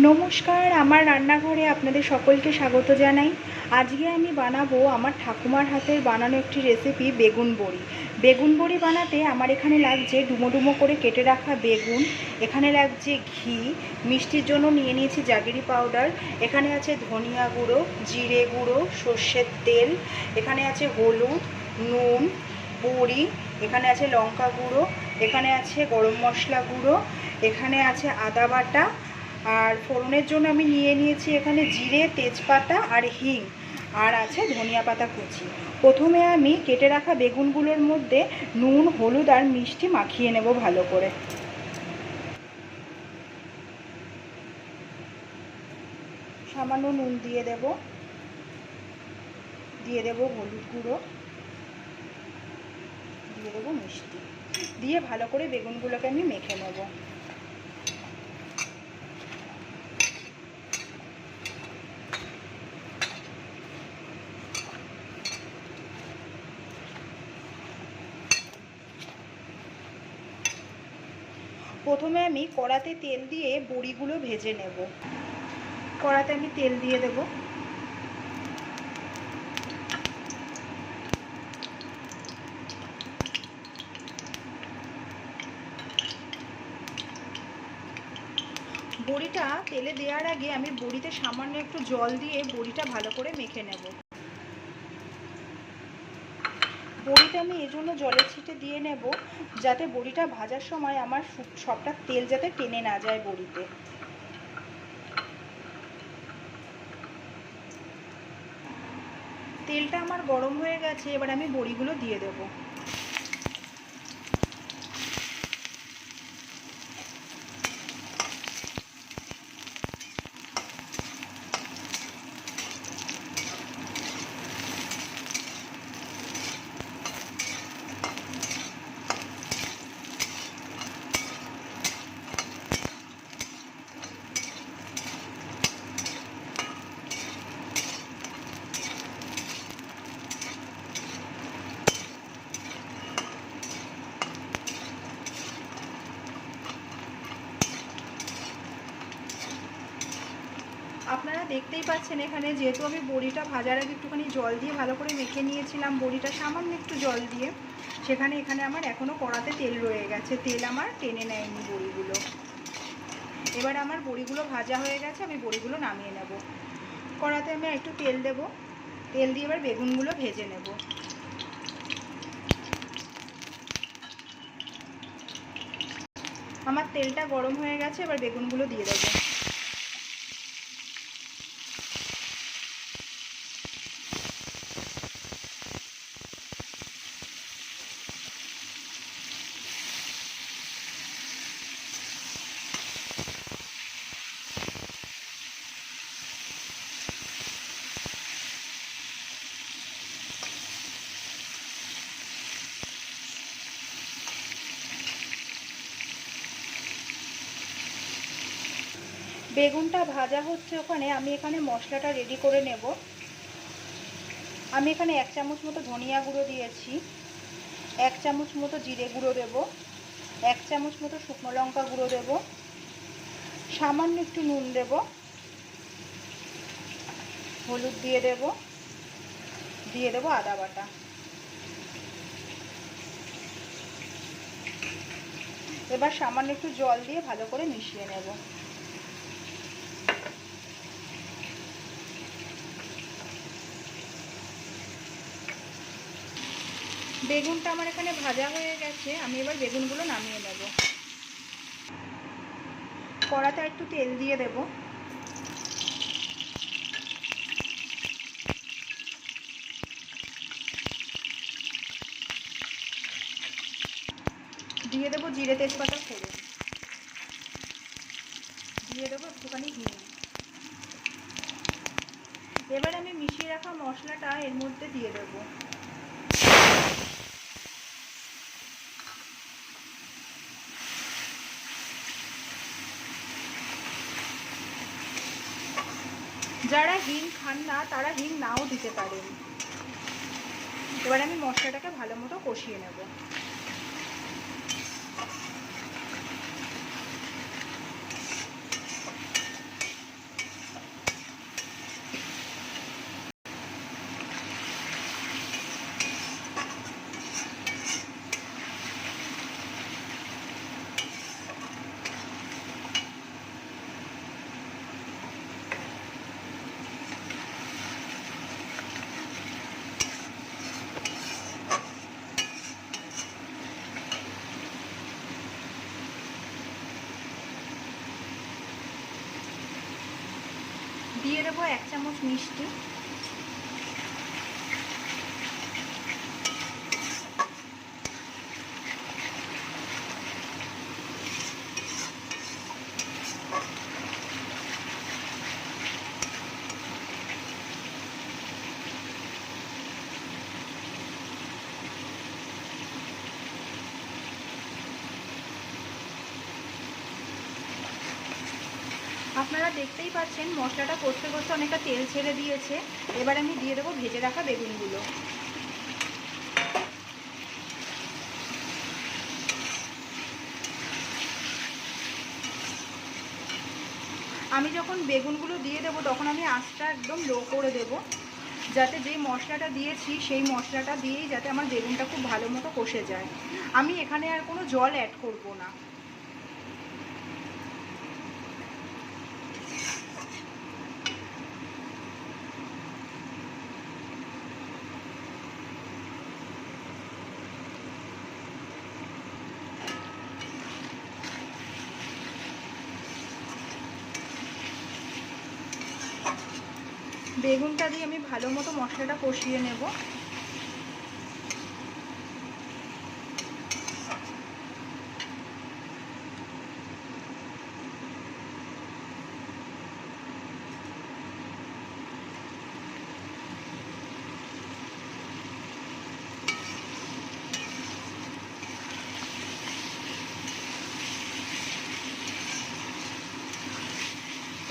নমস্কার, আমার রান্নাঘরে আপনাদের সকলকে স্বাগত জানাই। আজকে আমি বানাবো আমার ঠাকুমার হাতের বানানো একটি রেসিপি, বেগুন বড়ি। বেগুন বড়ি বানাতে আমার এখানে লাগছে ডুমো ডুমো করে কেটে রাখা বেগুন, এখানে লাগছে ঘি, মিষ্টির জন্য নিয়ে নিয়েছি জাগেরি পাউডার, এখানে আছে ধনিয়া গুঁড়ো, জিরে গুঁড়ো, সর্ষের তেল, এখানে আছে হলুদ, নুন, বড়ি, এখানে আছে লঙ্কা গুঁড়ো, এখানে আছে গরম মশলা গুঁড়ো, এখানে আছে আদা বাটা, আর ফোড়নের জন্য আমি নিয়ে নিয়েছি এখানে জিরে, তেজপাতা আর হিং, আর আছে ধনিয়া পাতা কুচি। প্রথমে আমি কেটে রাখা বেগুনগুলোর মধ্যে নুন, হলুদ আর মিষ্টি মাখিয়ে নেব ভালো করে। সামান্য নুন দিয়ে দেব, দিয়ে দেব হলুদ গুঁড়ো, দিয়ে দেবো মিষ্টি, দিয়ে ভালো করে বেগুনগুলোকে আমি মেখে নেব। প্রথমে আমি কড়াতে তেল দিয়ে বড়িগুলো ভেজে নেব। কড়াতে আমি তেল দিয়ে দেব, বড়িটা তেলে দেওয়ার আগে আমি বড়িতে সামান্য একটু জল দিয়ে বড়িটা ভালো করে মেখে নেব। বড়িটা আমি এই জন্য জলের ছিটে দিয়ে নেব যাতে বড়িটা ভাজার সময় আমার সবটা তেল যাতে টেনে না যায় বড়িতে। তেলটা আমার গরম হয়ে গেছে, এবার আমি বড়িগুলো দিয়ে দেব। আপনারা দেখতেই পাচ্ছেন এখানে, যেহেতু আমি বড়িটা ভাজার আগে একটুখানি জল দিয়ে ভালো করে মেখে নিয়েছিলাম, বড়িটা সামান্য একটু জল দিয়ে, সেখানে এখানে আমার এখনও কড়াতে তেল রয়ে গেছে, তেল আমার টেনে নেয়নি বড়িগুলো। এবার আমার বড়িগুলো ভাজা হয়ে গেছে, আমি বড়িগুলো নামিয়ে নেব। কড়াতে আমি একটু তেল দেব, তেল দিয়ে এবার বেগুনগুলো ভেজে নেব। আমার তেলটা গরম হয়ে গেছে, এবার বেগুনগুলো দিয়ে দেবো। বেগুনটা ভাজা হচ্ছে, ওখানে আমি এখানে মশলাটা রেডি করে নেব। আমি এখানে 1 চামচ মতো ধনিয়া গুঁড়ো দিয়েছি, 1 চামচ মতো জিরে গুঁড়ো দেব, 1 চামচ মতো শুকনো লঙ্কা গুঁড়ো দেব, সামান্য একটু নুন দেব, হলুদ দিয়ে দেব, দিয়ে দেবো আদা বাটা। এবার সামান্য একটু জল দিয়ে ভালো করে মিশিয়ে নেব। বেগুনটা আমার এখানে ভাজা হয়ে গেছে, আমি এবার বেগুনগুলো নামিয়ে নেব। কড়াতে একটু তেল দিয়ে দেব, দিয়ে দেবো জিরে তেজপাতা ফোড়ন, দিয়ে দেবো একটুখানি হিং। এবার আমি মিশিয়ে রাখা মশলাটা এর মধ্যে দিয়ে দেবো। যারা হিং খান না তারা হিং নাও দিতে পারেন। এবার আমি মশলাটাকে ভালো মতো কষিয়ে নেব। দিয়ে দেবো 1 চামচ মিষ্টি, আপনারা দেখতেই পাচ্ছেন মশলাটা কষতে কষতে অনেকটা তেল ছেড়ে দিয়েছে। এবার আমি দিয়ে দেবো ভেজে রাখা বেগুনগুলো। আমি যখন বেগুনগুলো দিয়ে দেবো তখন আমি আঁচটা একদম লো করে দেব, যাতে যেই মশলাটা দিয়েছি সেই মশলাটা দিয়েই যাতে আমার বেগুনটা খুব ভালো মতো কষে যায়। আমি এখানে আর কোনো জল অ্যাড করব না। বেগুনটা দিয়ে আমি ভালো মতো মশলাটা কষিয়ে নেব।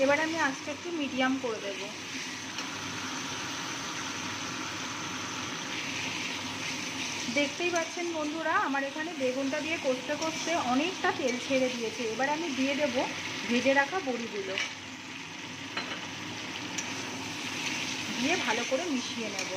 এবার আমি আঁচটা একটু মিডিয়াম করে দেব। দেখতেই পাচ্ছেন বন্ধুরা, আমার এখানে বেগুনটা দিয়ে কষতে কষতে অনেকটা তেল ছেড়ে দিয়েছে। এবার আমি দিয়ে দেব ভেজে রাখা বড়িগুলো, দিয়ে ভালো করে মিশিয়ে নেব।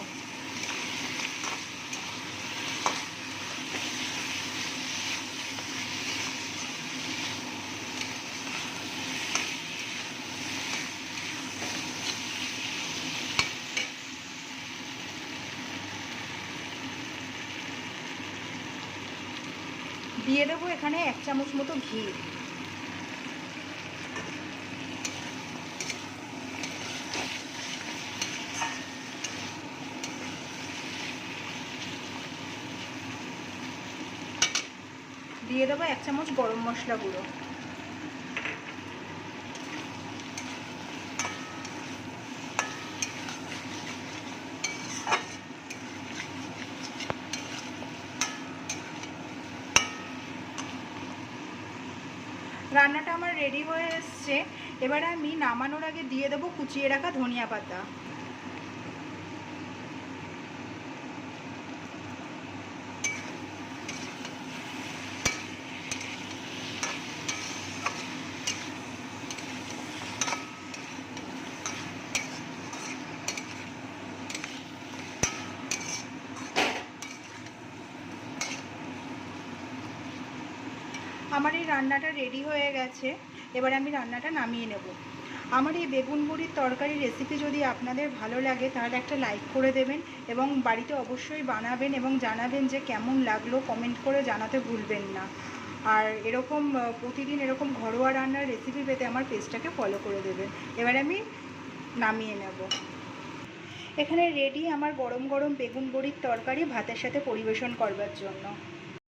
দিয়ে দেবো এখানে 1 চামচ মতো ঘি। দিয়ে দেবো 1 চামচ গরম মশলা গুঁড়ো। রান্নাটা আমার রেডি হয়ে এসছে। এবারে আমি নামানোর আগে দিয়ে দেবো কুচিয়ে রাখা ধনিয়া পাতা। আমার এই রান্নাটা রেডি হয়ে গেছে। এবার আমি রান্নাটা নামিয়ে নেব। আমার এই বেগুন বড়ির তরকারি রেসিপি যদি আপনাদের ভালো লাগে তাহলে একটা লাইক করে দেবেন এবং বাড়িতে অবশ্যই বানাবেন এবং জানাবেন যে কেমন লাগলো, কমেন্ট করে জানাতে ভুলবেন না। আর এরকম প্রতিদিন এরকম ঘরোয়া রান্নার রেসিপি পেতে আমার পেজটাকে ফলো করে দেবেন। এবার আমি নামিয়ে নেব। এখানে রেডি আমার গরম গরম বেগুন বড়ির তরকারি ভাতের সাথে পরিবেশন করবার জন্য।